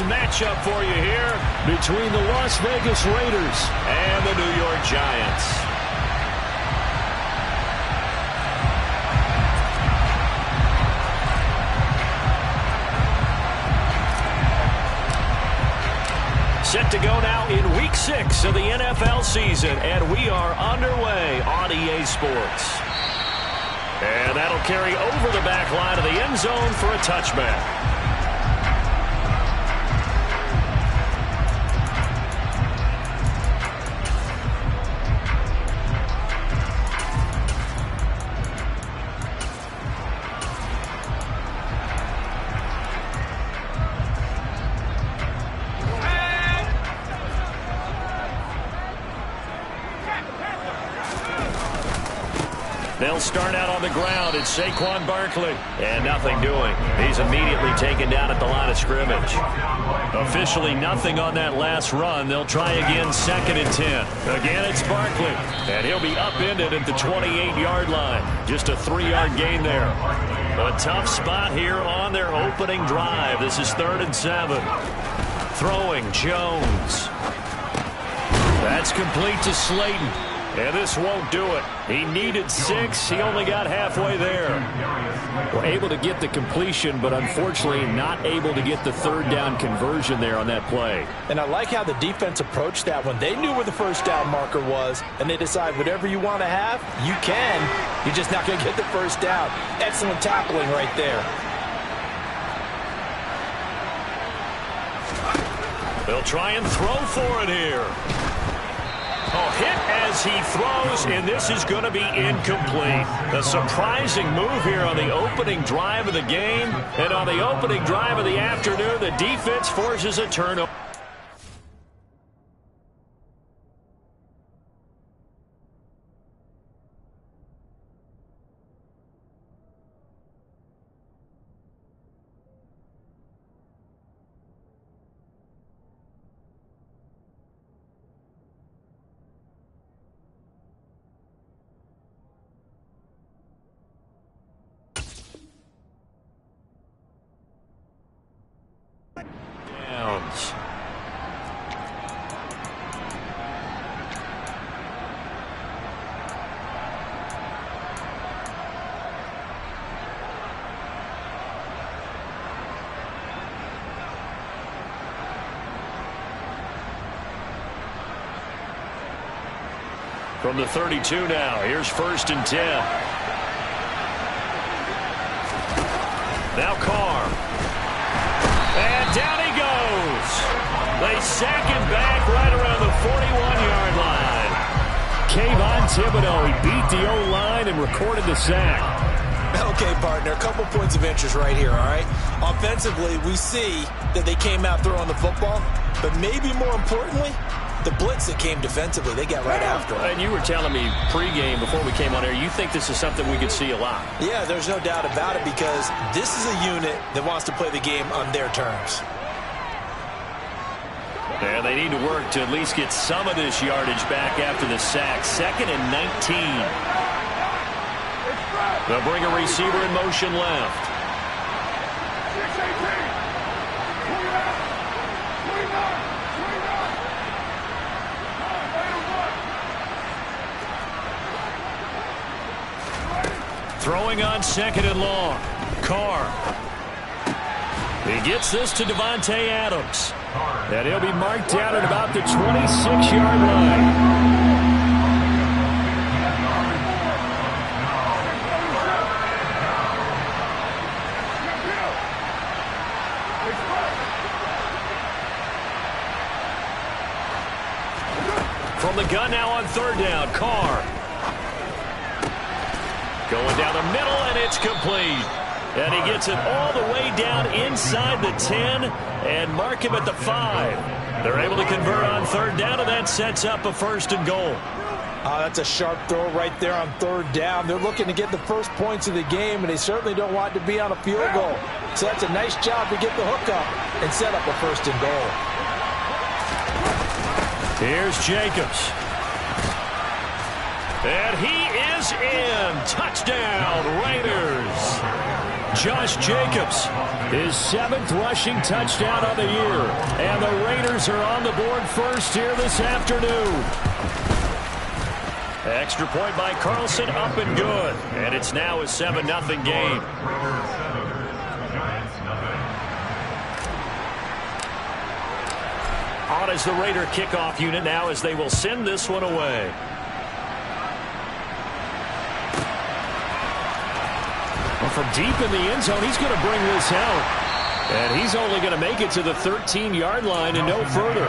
Matchup for you here between the Las Vegas Raiders and the New York Giants. Set to go now in Week 6 of the NFL season, and we are underway on EA Sports. And that'll carry over the back line of the end zone for a touchback. They'll start out on the ground. It's Saquon Barkley. And nothing doing. He's immediately taken down at the line of scrimmage. Officially nothing on that last run. They'll try again, 2nd and 10. Again, it's Barkley. And he'll be upended at the 28-yard line. Just a 3-yard gain there. A tough spot here on their opening drive. This is 3rd and 7. Throwing Jones. That's complete to Slayton. And this won't do it. He needed 6. He only got halfway there. We're able to get the completion, but unfortunately not able to get the 3rd down conversion there on that play. And I like how the defense approached that one. They knew where the 1st down marker was, and they decide whatever you want to have, you can. You're just not going to get the 1st down. Excellent tackling right there. They'll try and throw for it here. A hit as he throws, and this is going to be incomplete. A surprising move here on the opening drive of the game. And on the opening drive of the afternoon, the defense forces a turnover. From the 32 now, here's 1st and 10. Now Carr. And down he goes. They sack him back right around the 41-yard line. Kayvon Thibodeaux, he beat the O-line and recorded the sack. Okay, partner, a couple points of interest right here, all right? Offensively, we see that they came out throwing the football, but maybe more importantly, the blitz that came defensively, they got right after it. And you were telling me pregame before we came on air, you think this is something we could see a lot. Yeah, there's no doubt about it because this is a unit that wants to play the game on their terms. And they need to work to at least get some of this yardage back after the sack. 2nd and 19. They'll bring a receiver in motion left. Throwing on 2nd and long. Carr. He gets this to Davante Adams. And he'll be marked down at about the 26-yard line. From the gun now on 3rd down, Carr. Going down the middle, and it's complete. And he gets it all the way down inside the 10 and mark him at the 5. They're able to convert on 3rd down, and that sets up a 1st and goal. That's a sharp throw right there on 3rd down. They're looking to get the first points of the game, and they certainly don't want to be on a field goal. So that's a nice job to get the hook up and set up a 1st and goal. Here's Jacobs. And he is in. Touchdown, Raiders. Josh Jacobs, his 7th rushing touchdown of the year. And the Raiders are on the board first here this afternoon. Extra point by Carlson, up and good. And it's now a 7-0 game. On is the Raider kickoff unit now as they will send this one away. Well, from deep in the end zone, he's going to bring this out. And he's only going to make it to the 13-yard line and no further.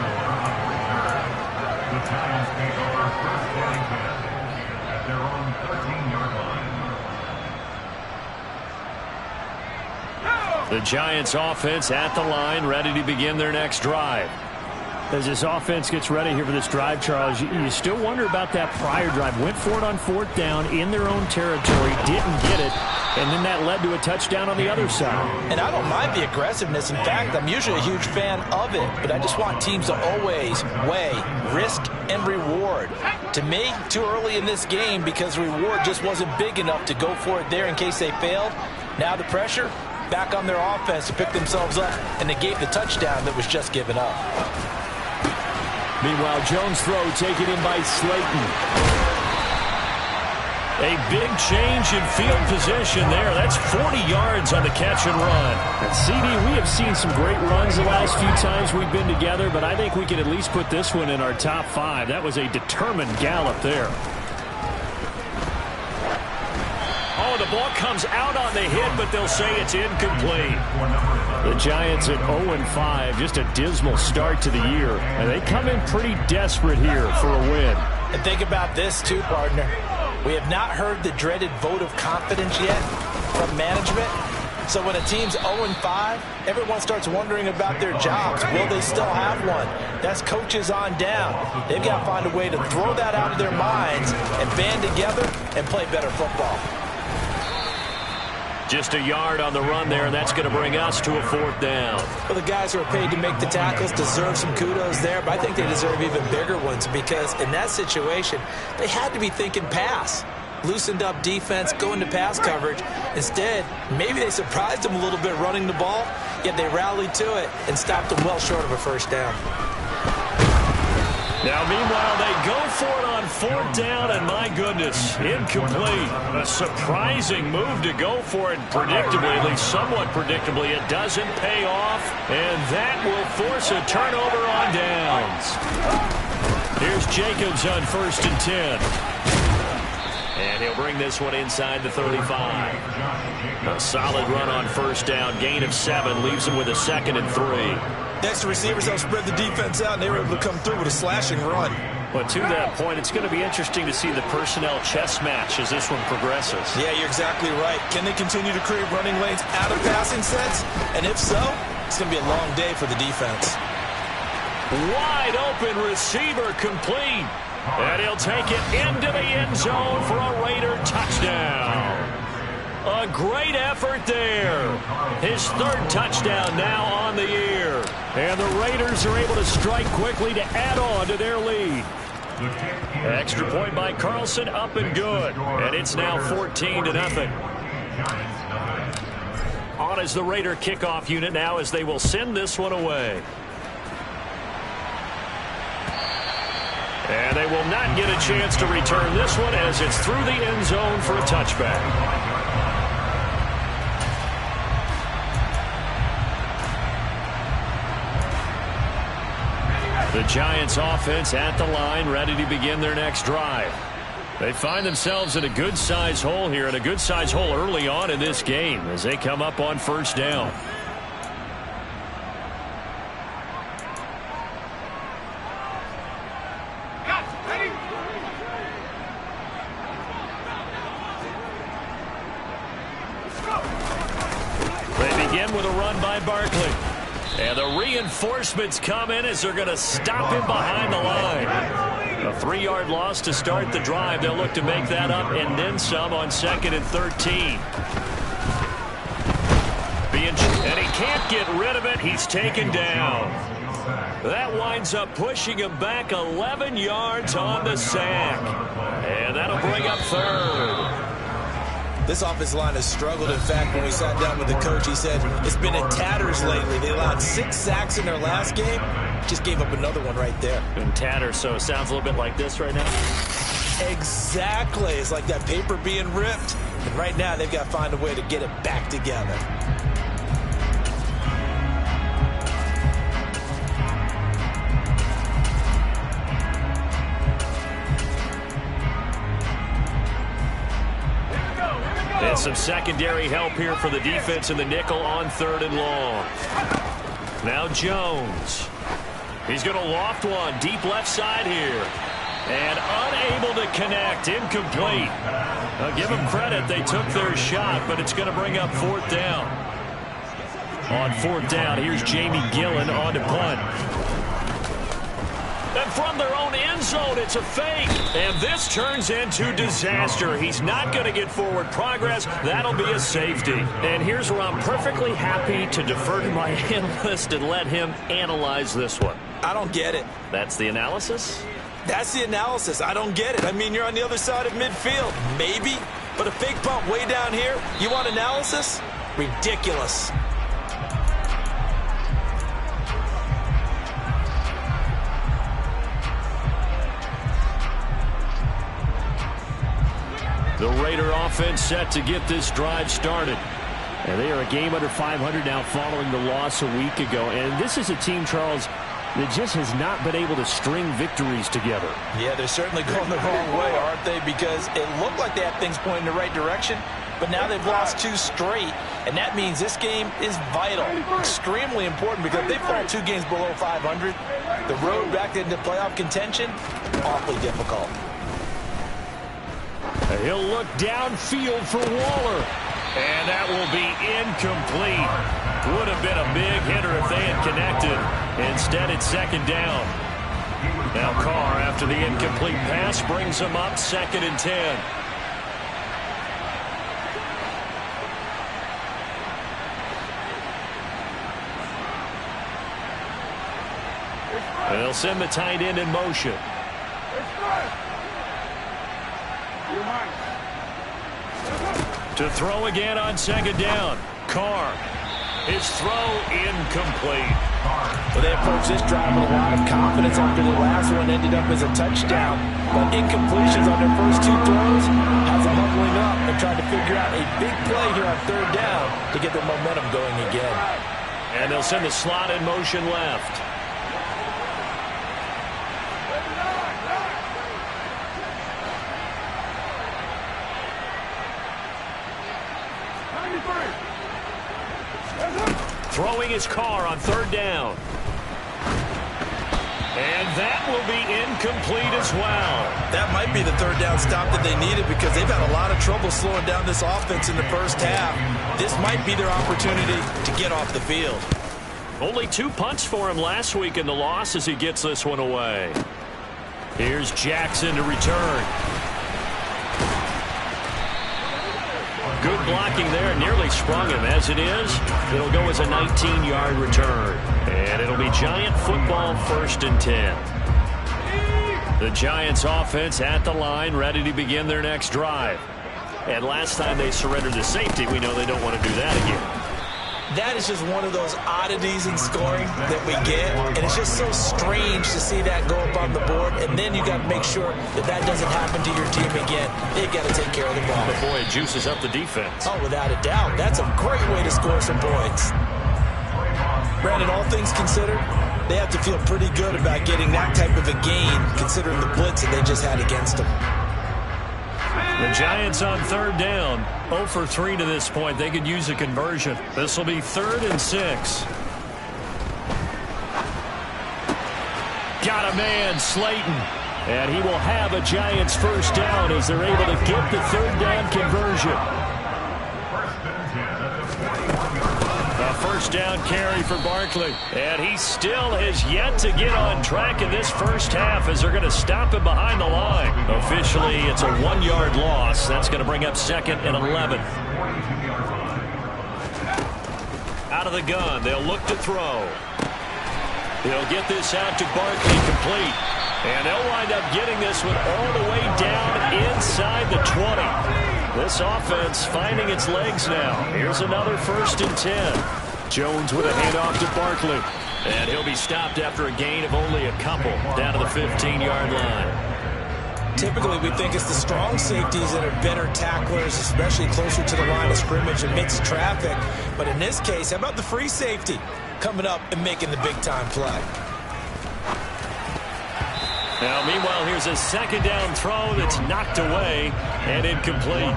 The Giants offense at the line, ready to begin their next drive. As this offense gets ready here for this drive, Charles, you still wonder about that prior drive. Went for it on 4th down in their own territory, didn't get it, and then that led to a touchdown on the other side. And I don't mind the aggressiveness. In fact, I'm usually a huge fan of it, but I just want teams to always weigh risk and reward. To me, too early in this game because the reward just wasn't big enough to go for it there in case they failed. Now the pressure back on their offense to pick themselves up and negate the touchdown that was just given up. Meanwhile, Jones' throw taken in by Slayton. A big change in field position there. That's 40 yards on the catch and run. And CD, we have seen some great runs the last few times we've been together, but I think we can at least put this one in our top 5. That was a determined gallop there. Oh, the ball comes out on the hit, but they'll say it's incomplete. The Giants at 0-5, just a dismal start to the year. And they come in pretty desperate here for a win. And think about this too, partner. We have not heard the dreaded vote of confidence yet from management. So when a team's 0-5, everyone starts wondering about their jobs. Will they still have one? That's coaches on down. They've got to find a way to throw that out of their minds and band together and play better football. Just a yard on the run there, and that's going to bring us to a 4th down. Well, the guys who are paid to make the tackles deserve some kudos there, but I think they deserve even bigger ones because in that situation, they had to be thinking pass. Loosened up defense, going to pass coverage. Instead, maybe they surprised them a little bit running the ball, yet they rallied to it and stopped them well short of a 1st down. Now, meanwhile, they go for it on 4th down, and my goodness, incomplete. A surprising move to go for it predictably, at least somewhat predictably. It doesn't pay off, and that will force a turnover on downs. Here's Jacobs on 1st and 10. And he'll bring this one inside the 35. A solid run on 1st down, gain of 7, leaves him with a 2nd and 3. Next to receivers, they'll spread the defense out, and they were able to come through with a slashing run. But to that point, it's going to be interesting to see the personnel chess match as this one progresses. Yeah, you're exactly right. Can they continue to create running lanes out of passing sets? And if so, it's going to be a long day for the defense. Wide open receiver complete. And he'll take it into the end zone for a Raider touchdown. A great effort there. His 3rd touchdown now on the year. And the Raiders are able to strike quickly to add on to their lead. Extra point by Carlson, up and good. And it's now 14-0. On is the Raider kickoff unit now as they will send this one away. And they will not get a chance to return this one as it's through the end zone for a touchback. The Giants offense at the line, ready to begin their next drive. They find themselves in a good-sized hole here, and a good-sized hole early on in this game as they come up on 1st down. They begin with a run by Barkley. And the reinforcements come in as they're going to stop him behind the line. A 3-yard loss to start the drive. They'll look to make that up and then some on 2nd and 13. And he can't get rid of it. He's taken down. That winds up pushing him back 11 yards on the sack. And that'll bring up 3rd. This offensive line has struggled. In fact, when we sat down with the coach, he said it's been in tatters lately. They allowed 6 sacks in their last game. Just gave up another one right there. In tatters, so it sounds a little bit like this right now. Exactly. It's like that paper being ripped. And right now, they've got to find a way to get it back together. And some secondary help here for the defense in the nickel on 3rd and long. Now Jones. He's going to loft one deep left side here. And unable to connect. Incomplete. I'll give them credit. They took their shot, but it's going to bring up 4th down. On 4th down, here's Jamie Gillen on to punt. And from their own end zone, it's a fake. And this turns into disaster. He's not going to get forward progress. That'll be a safety. And here's where I'm perfectly happy to defer to my analyst and let him analyze this one. I don't get it. That's the analysis? That's the analysis. I don't get it. I mean, you're on the other side of midfield. Maybe. But a fake punt way down here, you want analysis? Ridiculous. The Raider offense set to get this drive started. And they are a game under 500 now following the loss a week ago. And this is a team, Charles, that just has not been able to string victories together. Yeah, they're certainly going the wrong way, aren't they? Because it looked like they had things pointing in the right direction, but now they've lost 2 straight, and that means this game is vital, extremely important, because if they fall 2 games below 500, the road back into playoff contention, awfully difficult. He'll look downfield for Waller, and that will be incomplete. Would have been a big hitter if they had connected. Instead, it's 2nd down. Now Carr, after the incomplete pass, brings them up 2nd and 10. And they'll send the tight end in motion. To throw again on 2nd down. Carr. His throw incomplete. Well, they approached this drive with a lot of confidence after the last one ended up as a touchdown. But incompletions on their first 2 throws has them huddling up and trying to figure out a big play here on 3rd down to get their momentum going again. And they'll send the slot in motion left. Throwing his Carr on 3rd down. And that will be incomplete as well. That might be the 3rd down stop that they needed, because they've had a lot of trouble slowing down this offense in the first half. This might be their opportunity to get off the field. Only 2 punts for him last week in the loss as he gets this one away. Here's Jackson to return. Good blocking there, nearly sprung him. As it is, it'll go as a 19-yard return. And it'll be Giant football, 1st and 10. The Giants offense at the line, ready to begin their next drive. And last time they surrendered the safety, we know they don't want to do that again. That is just one of those oddities in scoring that we get, and it's just so strange to see that go up on the board, and then you got to make sure that that doesn't happen to your team again. They've got to take care of the ball. But boy, it juices up the defense. Oh, without a doubt. That's a great way to score some points. Brandon, all things considered, they have to feel pretty good about getting that type of a gain, considering the blitz that they just had against them. The Giants on 3rd down, 0 for 3 to this point. They could use a conversion. This will be 3rd and 6. Got a man, Slayton. And he will have a Giants 1st down as they're able to get the 3rd down conversion. A 1st down carry for Barkley. And he still has yet to get on track in this first half as they're going to stop him behind the line. Officially, it's a 1-yard loss. That's going to bring up 2nd and 11. Out of the gun, they'll look to throw. He'll get this out to Barkley, complete. And they'll wind up getting this one all the way down inside the 20. This offense finding its legs now. Here's another 1st and 10. Jones with a handoff to Barkley. And he'll be stopped after a gain of only a couple down to the 15-yard line. Typically, we think it's the strong safeties that are better tacklers, especially closer to the line of scrimmage amidst traffic. But in this case, how about the free safety coming up and making the big-time play? Now, meanwhile, here's a 2nd down throw that's knocked away and incomplete.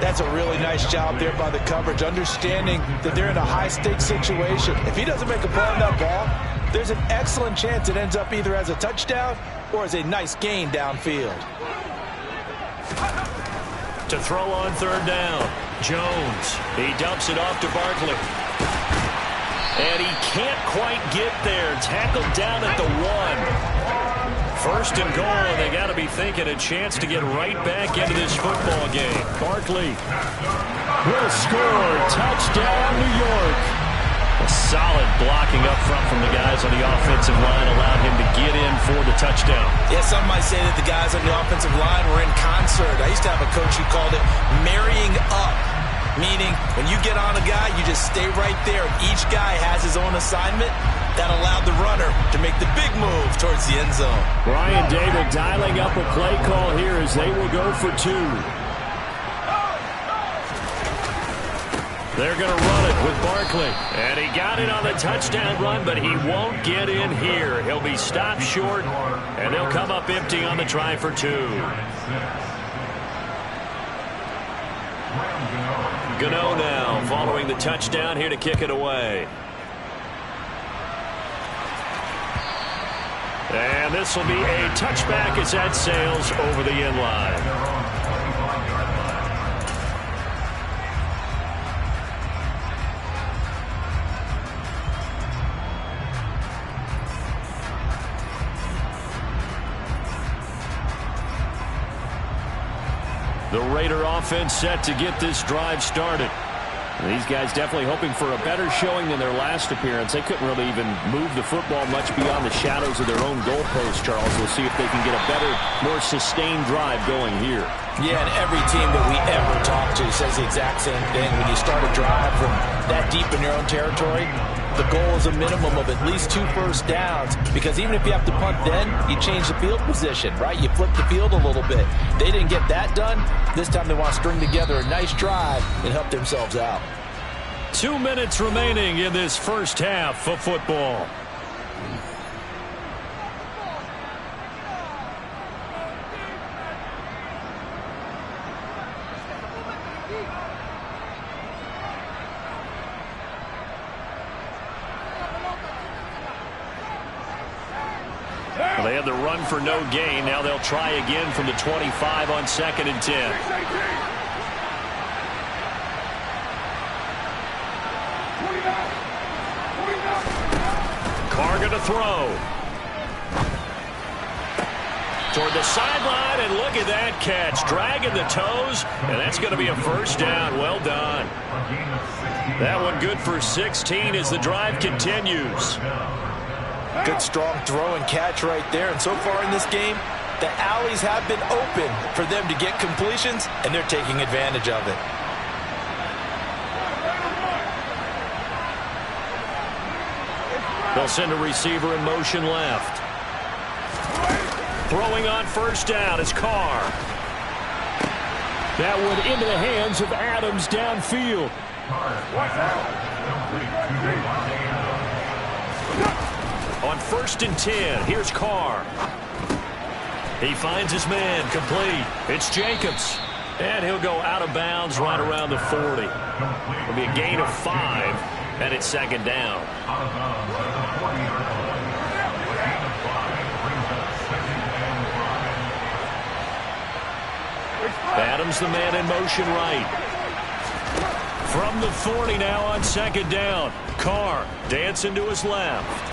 That's a really nice job there by the coverage, understanding that they're in a high-stakes situation. If he doesn't make a play on that ball, there's an excellent chance it ends up either as a touchdown or as a nice gain downfield. To throw on 3rd down, Jones. He dumps it off to Barkley. And he can't quite get there. Tackled down at the 1. 1st and goal, and they got to be thinking a chance to get right back into this football game. Barkley will score. Touchdown, New York. A solid blocking up front from the guys on the offensive line allowed him to get in for the touchdown. Yeah, some might say that the guys on the offensive line were in concert. I used to have a coach who called it marrying up, meaning when you get on a guy, you just stay right there. Each guy has his own assignment. That allowed the runner to make the big move towards the end zone. Brian Dable dialing up a play call here as they will go for 2. They're going to run it with Barkley. And he got it on the touchdown run, but he won't get in here. He'll be stopped short, and they'll come up empty on the try for 2. Gano now following the touchdown here to kick it away. And this will be a touchback as that sails over the end line. The Raider offense set to get this drive started. These guys definitely hoping for a better showing than their last appearance. They couldn't really even move the football much beyond the shadows of their own goalpost, Charles. We'll see if they can get a better, more sustained drive going here. Yeah, and every team that we ever talk to says the exact same thing. When you start a drive from that deep in your own territory, the goal is a minimum of at least 2 first downs, because even if you have to punt then, you change the field position, right? You flip the field a little bit. They didn't get that done. This time they want to string together a nice drive and help themselves out. 2 minutes remaining in this first half of football. Well, they had the run for no gain. Now they'll try again from the 25 on 2nd and 10. Carr going to throw. Toward the sideline, and look at that catch. Dragging the toes, and that's going to be a first down. Well done. That one good for 16 as the drive continues. Good strong throw and catch right there. And so far in this game, the alleys have been open for them to get completions, and they're taking advantage of it. They'll send a receiver in motion left. Throwing on first down is Carr. That one into the hands of Adams downfield. On 1st and 10, here's Carr. He finds his man, complete. It's Jacobs. And he'll go out of bounds right around the 40. It'll be a gain of 5, and it's 2nd down. Adams the man in motion right. From the 40 now on 2nd down. Carr dancing to his left.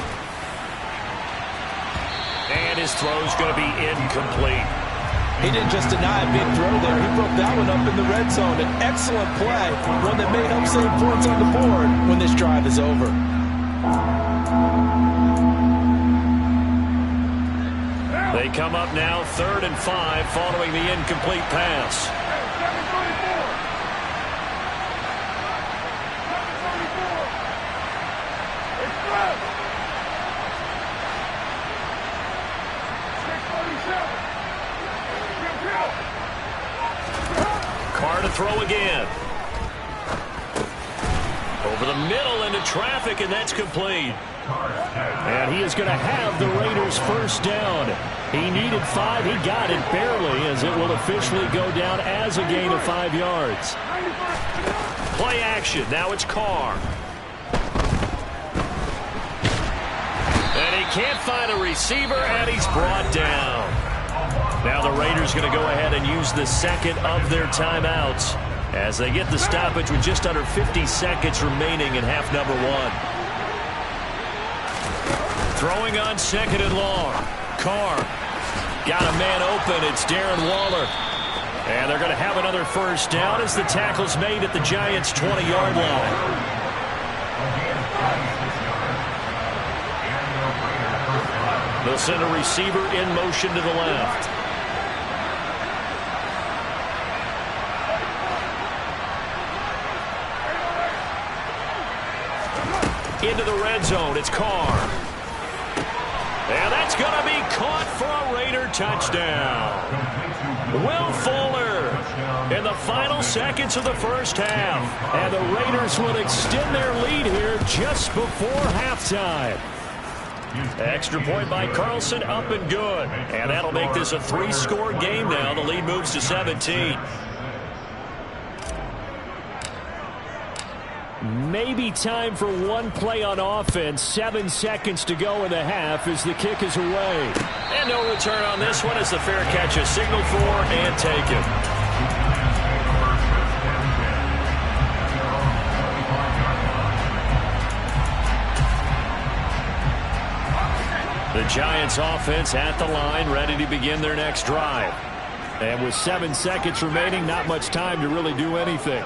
And his throw's going to be incomplete. He didn't just deny a big throw there. He broke that one up in the red zone. An excellent play, one that may help save points on the board when this drive is over. They come up now 3rd and 5 following the incomplete pass. throw again. Over the middle into traffic, and that's complete. And he is going to have the Raiders first down. He needed 5. He got it barely, as it will officially go down as a gain of 5 yards. Play action. Now it's Carr. And he can't find a receiver, and he's brought down. Now the Raiders going to go ahead and use the second of their timeouts as they get the stoppage with just under 50 seconds remaining in half number 1. Throwing on second and long. Carr got a man open. It's Darren Waller. And they're going to have another first down as the tackle's made at the Giants' 20-yard line. They'll send a receiver in motion to the left. Into the red zone. It's Carr. And that's going to be caught for a Raider touchdown. Will Fuller in the final seconds of the first half. And the Raiders will extend their lead here just before halftime. Extra point by Carlson, up and good. And that'll make this a 3-score game now. The lead moves to 17. Maybe time for one play on offense. 7 seconds to go in the half as the kick is away. And no return on this one as the fair catch is signaled for and taken. The Giants offense at the line, ready to begin their next drive. And with 7 seconds remaining, not much time to really do anything.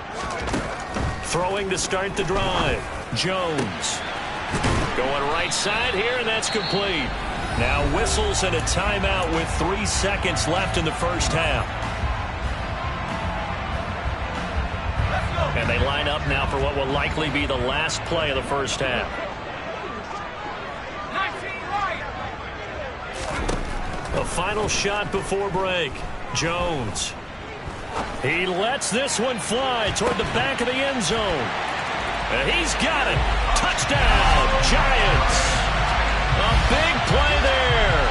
Throwing to start the drive. Jones. Going right side here, and that's complete. Now whistles and a timeout with 3 seconds left in the first half. And they line up now for what will likely be the last play of the first half. A final shot before break. Jones. He lets this one fly toward the back of the end zone. And he's got it. Touchdown, Giants. A big play there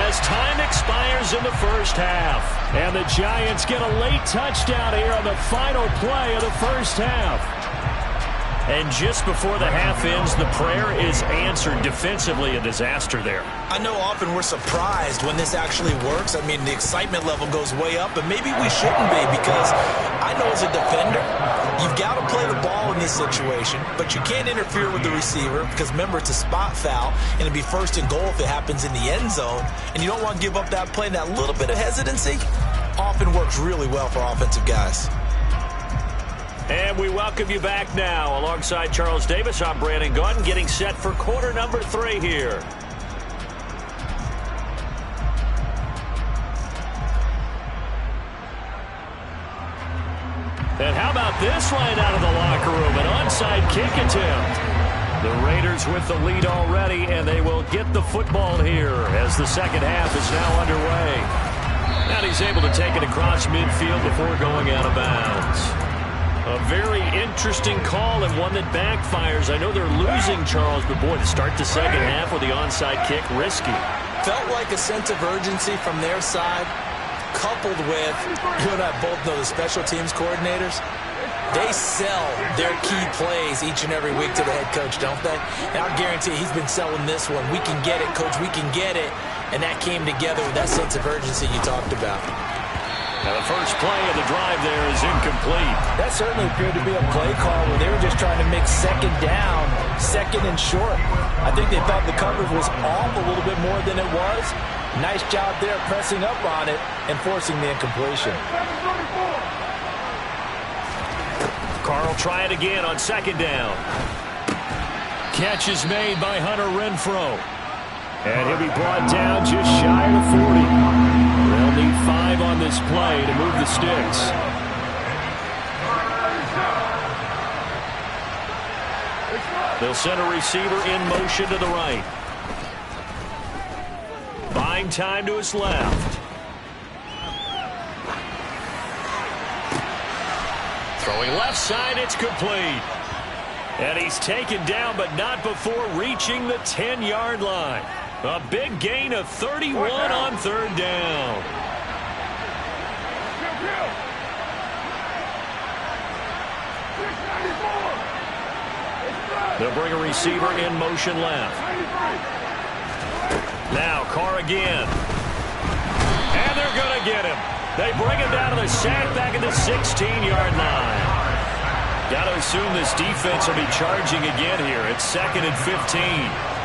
as time expires in the first half. And the Giants get a late touchdown here on the final play of the first half. And just before the half ends, the prayer is answered. Defensively, a disaster there. I know often we're surprised when this actually works. I mean, the excitement level goes way up, but maybe we shouldn't be, because I know as a defender, you've got to play the ball in this situation, but you can't interfere with the receiver because, remember, it's a spot foul, and it'd be first and goal if it happens in the end zone, and you don't want to give up that play. And that little bit of hesitancy often works really well for offensive guys. And we welcome you back now. Alongside Charles Davis, I'm Brandon Gaudin, getting set for quarter number 3 here. And how about this line out of the locker room? An onside kick attempt. The Raiders with the lead already, and they will get the football here as the second half is now underway. And he's able to take it across midfield before going out of bounds. A very interesting call and one that backfires. I know they're losing, Charles, but boy, to start the second half with the onside kick, risky. Felt like a sense of urgency from their side, coupled with, you and I both know the special teams coordinators, they sell their key plays each and every week to the head coach, don't they? And I guarantee he's been selling this one. We can get it, coach, we can get it. And that came together with that sense of urgency you talked about. Now the first play of the drive there is incomplete. That certainly appeared to be a play call where they were just trying to make second down, second and short. I think they thought the coverage was off a little bit more than it was. Nice job there pressing up on it and forcing the incompletion. Carr will try it again on second down. Catch is made by Hunter Renfrow. And he'll be brought down just shy of the 40. They'll need 5 on this play to move the sticks. They'll send a receiver in motion to the right. Buying time to his left. Throwing left side, it's complete. And he's taken down, but not before reaching the 10-yard line. A big gain of 31 on third down. They'll bring a receiver in motion left. Now Carr again. And they're going to get him. They bring him down to the sack back at the 16-yard line. Got to assume this defense will be charging again here. It's 2nd and 15.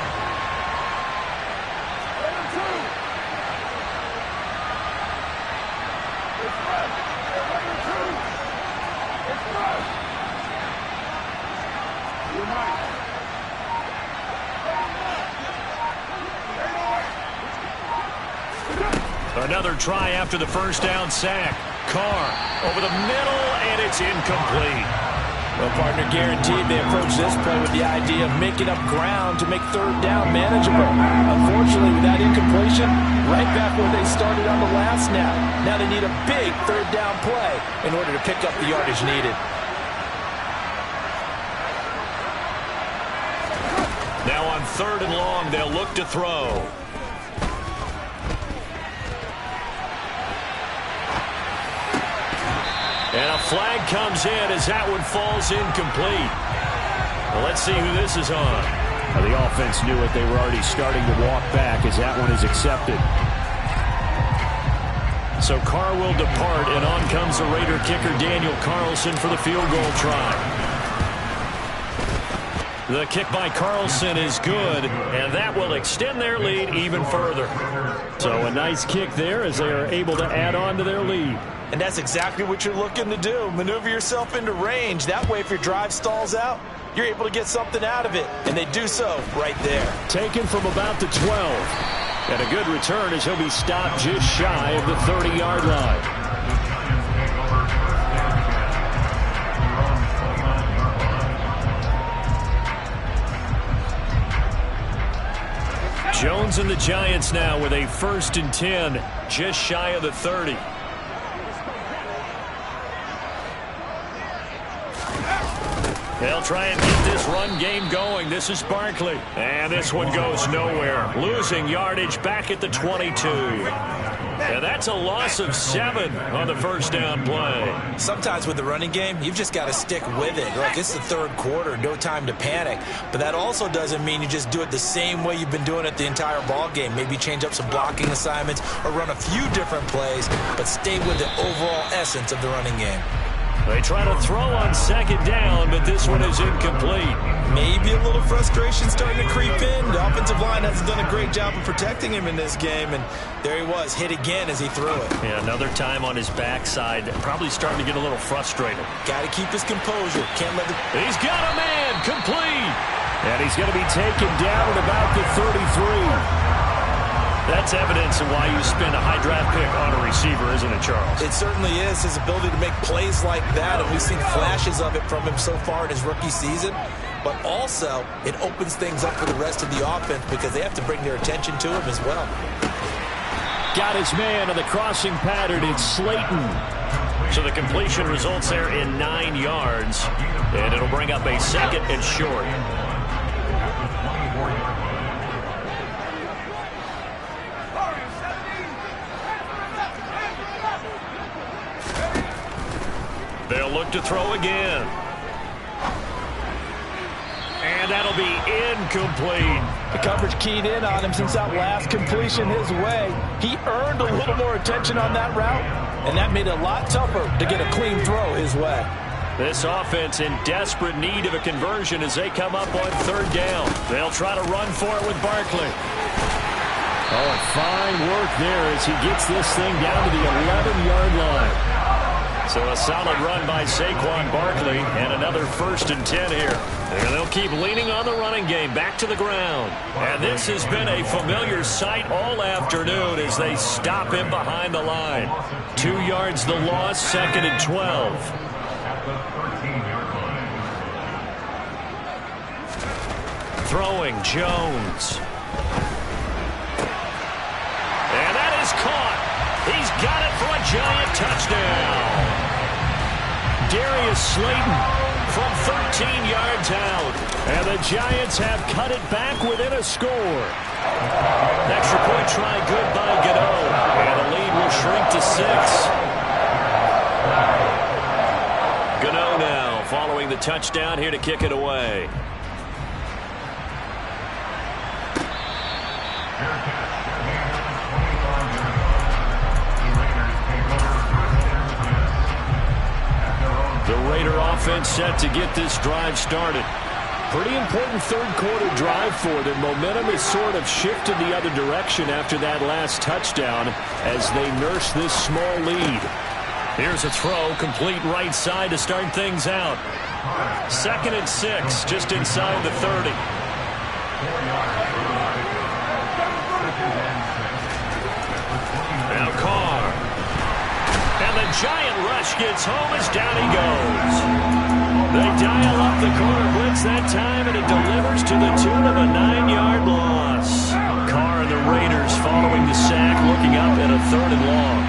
Another try after the first down sack. Carr over the middle, and it's incomplete. Well, partner, guaranteed they approach this play with the idea of making up ground to make third down manageable. Unfortunately, with that incompletion, right back where they started on the last snap. Now they need a big third down play in order to pick up the yardage needed. Now on 3rd and long, they'll look to throw. And a flag comes in as that one falls incomplete. Well, let's see who this is on. Well, the offense knew it. They were already starting to walk back as that one is accepted. So Carr will depart, and on comes the Raider kicker Daniel Carlson for the field goal try. The kick by Carlson is good, and that will extend their lead even further. So a nice kick there as they are able to add on to their lead. And that's exactly what you're looking to do. Maneuver yourself into range. That way, if your drive stalls out, you're able to get something out of it. And they do so right there. Taken from about the 12. And a good return as he'll be stopped just shy of the 30-yard line. Jones and the Giants now with a 1st and 10, just shy of the 30. They'll try and get this run game going. This is Barkley. And this one goes nowhere. Losing yardage back at the 22. And that's a loss of 7 on the first down play. Sometimes with the running game, you've just got to stick with it. Look, it's the 3rd quarter, no time to panic. But that also doesn't mean you just do it the same way you've been doing it the entire ball game. Maybe change up some blocking assignments or run a few different plays, but stay with the overall essence of the running game. They try to throw on 2nd down, but this one is incomplete. Maybe a little frustration starting to creep in. The offensive line hasn't done a great job of protecting him in this game, and there he was, hit again as he threw it. Yeah, another time on his backside, probably starting to get a little frustrated. Got to keep his composure. Can't let the... He's got a man, complete. And he's going to be taken down at about the 33. That's evidence of why you spend a high draft pick on a receiver, isn't it, Charles? It certainly is. His ability to make plays like that, and we've seen flashes of it from him so far in his rookie season. But also, it opens things up for the rest of the offense because they have to bring their attention to him as well. Got his man on the crossing pattern. It's Slayton. So the completion results there in 9 yards, and it'll bring up a 2nd and short. They'll look to throw again. And that'll be incomplete. The coverage keyed in on him since that last completion his way. He earned a little more attention on that route, and that made it a lot tougher to get a clean throw his way. This offense in desperate need of a conversion as they come up on 3rd down. They'll try to run for it with Barkley. Oh, fine work there as he gets this thing down to the 11-yard line. So a solid run by Saquon Barkley and another 1st and 10 here. And they'll keep leaning on the running game back to the ground. And this has been a familiar sight all afternoon as they stop him behind the line. 2 yards the loss, 2nd and 12. Throwing Jones. And that is caught. He's got it for a Giant touchdown. Darius Slayton from 13 yards out. And the Giants have cut it back within a score. Extra point try good by Gano. And the lead will shrink to 6. Gano now following the touchdown here to kick it away. The Raider offense set to get this drive started. Pretty important third quarter drive for them. Momentum has sort of shifted the other direction after that last touchdown as they nurse this small lead. Here's a throw, complete right side to start things out. 2nd and 6, just inside the 30. Now Carr. And the giant rush gets home as down he goes. They dial up the corner blitz that time, and it delivers to the tune of a 9-yard loss. Carr and the Raiders following the sack, looking up at a 3rd and long.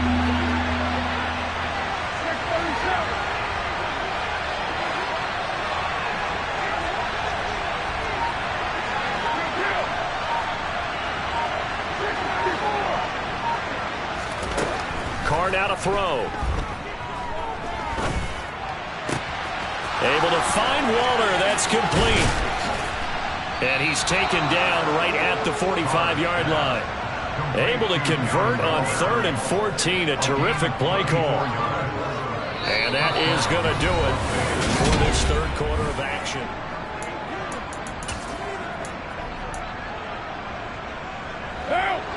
Carr now to throw. Able to find Waller. That's complete. And he's taken down right at the 45-yard line. Able to convert on 3rd and 14. A terrific play call. And that is going to do it for this third quarter of action.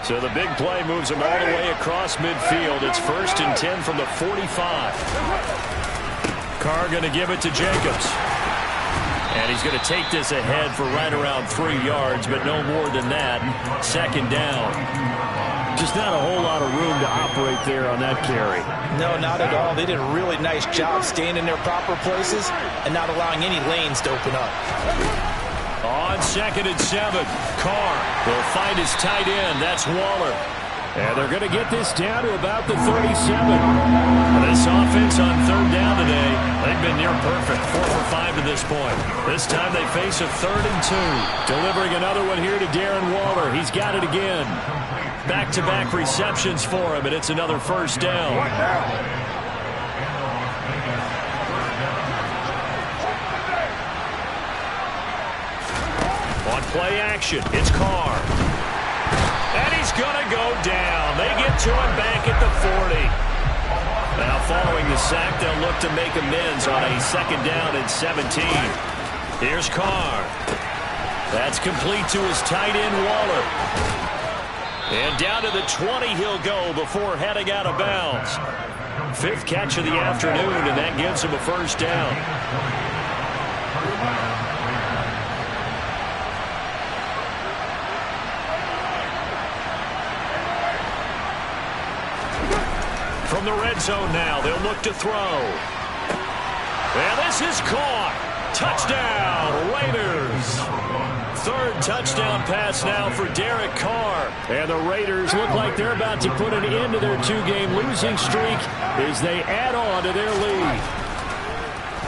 So the big play moves him all the way across midfield. It's 1st and 10 from the 45. Carr going to give it to Jacobs. And he's going to take this ahead for right around 3 yards, but no more than that. 2nd down. Just not a whole lot of room to operate there on that carry. No, not at all. They did a really nice job staying in their proper places and not allowing any lanes to open up. On 2nd and 7, Carr will find his tight end. That's Waller. And they're going to get this down to about the 37. This offense on 3rd down today, they've been near perfect. 4 for 5 to this point. This time they face a 3rd and 2. Delivering another one here to Darren Waller. He's got it again. Back-to-back receptions for him, and it's another 1st down. On play action, it's Carr. And he's going to go down. They get to him back at the 40. Now following the sack, they'll look to make amends on a 2nd down and 17. Here's Carr. That's complete to his tight end, Waller. And down to the 20 he'll go before heading out of bounds. 5th catch of the afternoon, and that gives him a 1st down. From the red zone now, they'll look to throw. And this is caught. Touchdown, Raiders. 3rd touchdown pass now for Derek Carr. And the Raiders look like they're about to put an end to their 2-game losing streak as they add on to their lead.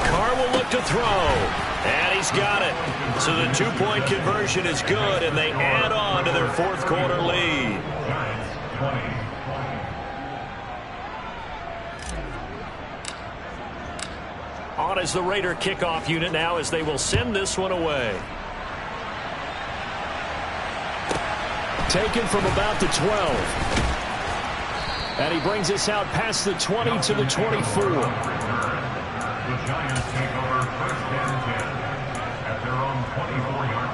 Carr will look to throw. And he's got it. So the 2-point conversion is good, and they add on to their 4th quarter lead. On is the Raider kickoff unit now as they will send this one away. Taken from about the 12. And he brings us out past the 20 to the 24. The Giants take over 1st and 10 at their own 24-yard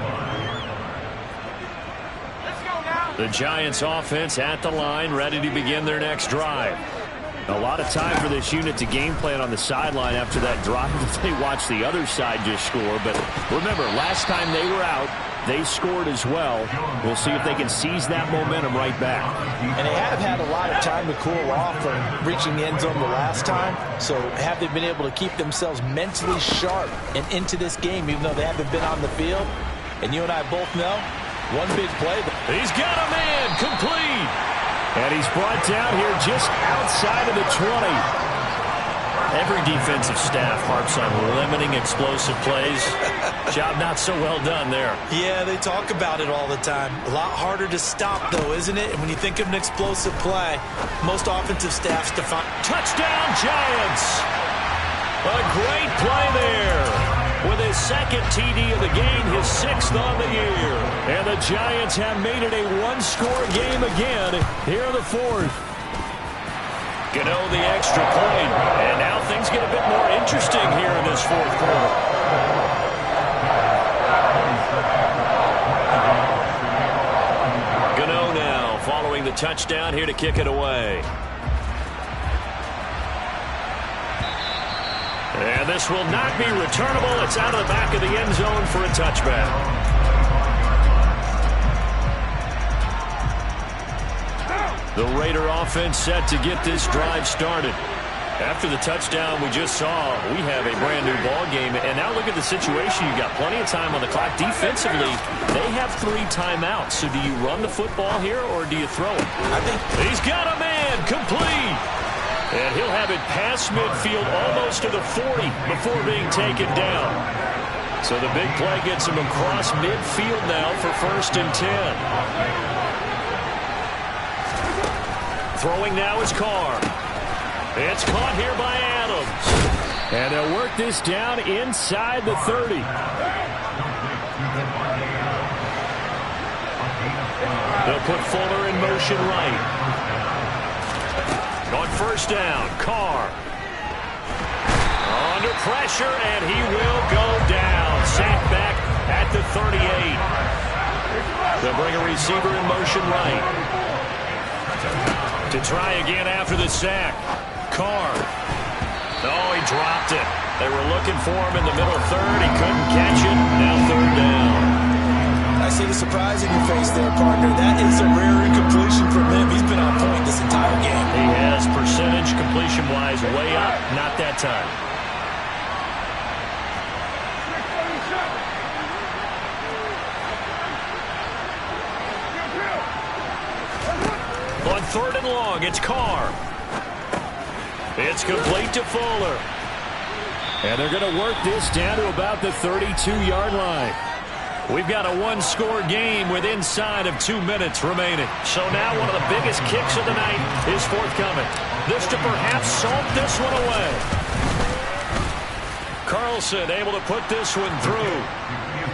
line. The Giants offense at the line, ready to begin their next drive. A lot of time for this unit to game plan on the sideline after that drive that they watched the other side just score. But remember, last time they were out, they scored as well. We'll see if they can seize that momentum right back. And they have had a lot of time to cool off from reaching the end zone the last time. So have they been able to keep themselves mentally sharp and into this game, even though they haven't been on the field? And you and I both know, one big play. He's got a man complete. And he's brought down here just outside of the 20. Every defensive staff harps on limiting explosive plays. Job not so well done there. Yeah, they talk about it all the time. A lot harder to stop, though, isn't it? And when you think of an explosive play, most offensive staffs define... Touchdown, Giants! A great play there. With his second TD of the game, his 6th on the year. And the Giants have made it a one-score game again here in the 4th. Gano the extra point. And now things get a bit more interesting here in this 4th quarter. Gano now following the touchdown here to kick it away. And this will not be returnable. It's out of the back of the end zone for a touchback. The Raider offense set to get this drive started. After the touchdown we just saw, we have a brand new ball game. And now look at the situation. You've got plenty of time on the clock. Defensively, they have 3 timeouts. So do you run the football here or do you throw it? I think he's got a man complete. And he'll have it past midfield almost to the 40 before being taken down. So the big play gets him across midfield now for 1st and 10. Throwing now is Carr. It's caught here by Adams. And they'll work this down inside the 30. They'll put Fuller in motion right. On 1st down, Carr. Under pressure, and he will go down. Sacked back at the 38. They'll bring a receiver in motion right. To try again after the sack. Carr. Oh, he dropped it. They were looking for him in the middle 3rd. He couldn't catch it. Now 3rd down. I see the surprise in your face there, partner. That is a rare incompletion from him. He's been on point this entire game. He has percentage completion-wise way up. Not that time. On 3rd and long, it's Carr. It's complete to Fuller. And they're going to work this down to about the 32-yard line. We've got a one-score game with inside of 2 minutes remaining. So now one of the biggest kicks of the night is forthcoming. This to perhaps salt this one away. Carlson able to put this one through.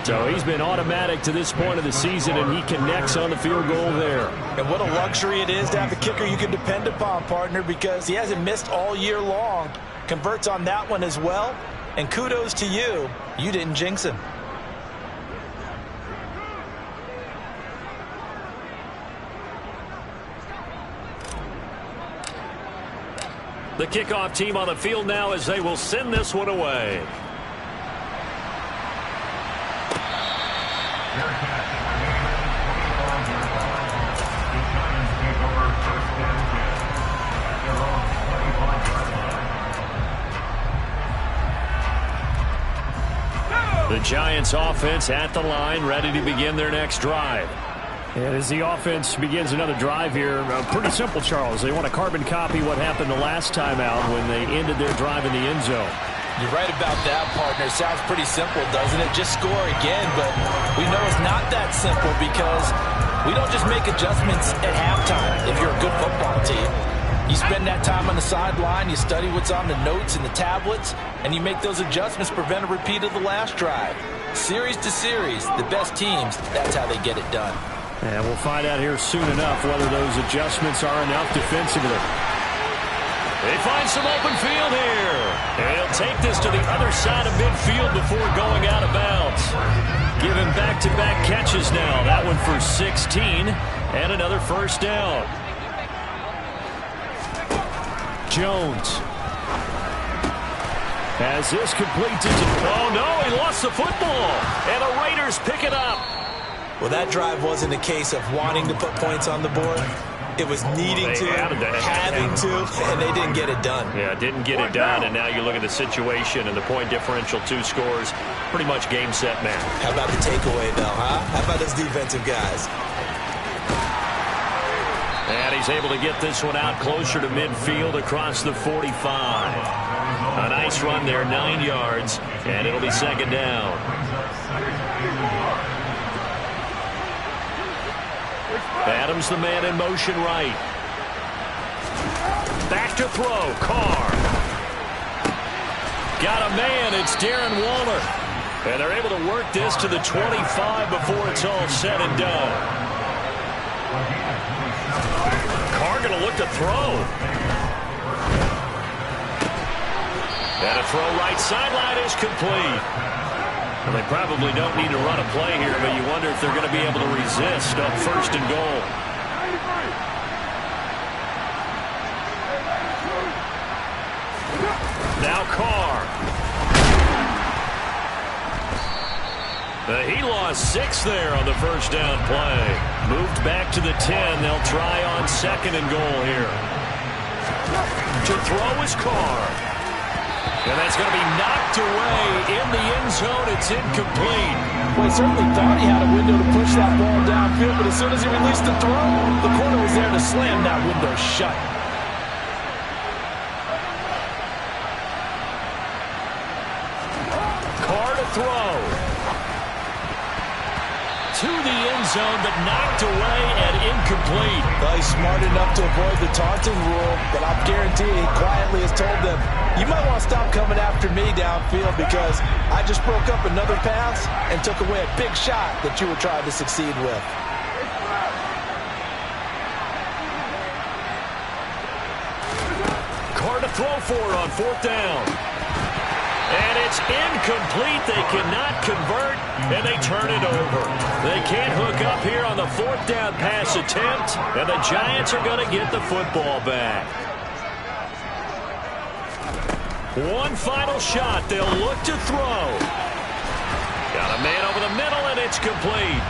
So he's been automatic to this point of the season, and he connects on the field goal there. And what a luxury it is to have a kicker you can depend upon, partner, because he hasn't missed all year long. Converts on that one as well. And kudos to you. You didn't jinx him. The kickoff team on the field now as they will send this one away. The Giants offense at the line, ready to begin their next drive. And as the offense begins another drive here, pretty simple, Charles. They want to carbon copy what happened the last time out when they ended their drive in the end zone. You're right about that, partner. Sounds pretty simple, doesn't it? Just score again, but we know it's not that simple because we don't just make adjustments at halftime if you're a good football team. You spend that time on the sideline, you study what's on the notes and the tablets, and you make those adjustments to prevent a repeat of the last drive. Series to series, the best teams, that's how they get it done. And we'll find out here soon enough whether those adjustments are enough defensively. They find some open field here. And he'll take this to the other side of midfield before going out of bounds. Giving back-to-back catches now. That one for 16 and another 1st down. Jones has this completed. Oh, no, he lost the football. And the Raiders pick it up. Well, that drive wasn't a case of wanting to put points on the board. It was needing to, having to, and they didn't get it done. Yeah, didn't get it done, and now you look at the situation and the point differential, 2 scores, pretty much game, set, match. How about the takeaway, though, huh? How about those defensive guys? And he's able to get this one out closer to midfield across the 45. A nice run there, 9 yards, and it'll be second down. Adams the man in motion right. Back to throw, Carr. Got a man, it's Darren Waller. And they're able to work this to the 25 before it's all said and done. Carr going to look to throw. And a throw right sideline is complete. Well, they probably don't need to run a play here, but you wonder if they're going to be able to resist on first and goal. Now Carr. He lost 6 there on the first down play. Moved back to the 10. They'll try on second and goal here. To throw is Carr. And that's going to be knocked away in the end zone. It's incomplete. Well, he certainly thought he had a window to push that ball downfield, but as soon as he released the throw, the corner was there to slam that window shut. Carr to throw. To the end zone, but knocked away and incomplete. Well, he's smart enough to avoid the taunting rule, but I'll guarantee he quietly has told them, you might want to stop coming after me downfield because I just broke up another pass and took away a big shot that you were trying to succeed with. Carr to throw for it on fourth down. And it's incomplete. They cannot convert, and they turn it over. They can't hook up here on the fourth down pass attempt, and the Giants are going to get the football back. One final shot. They'll look to throw. Got a man over the middle, and it's complete.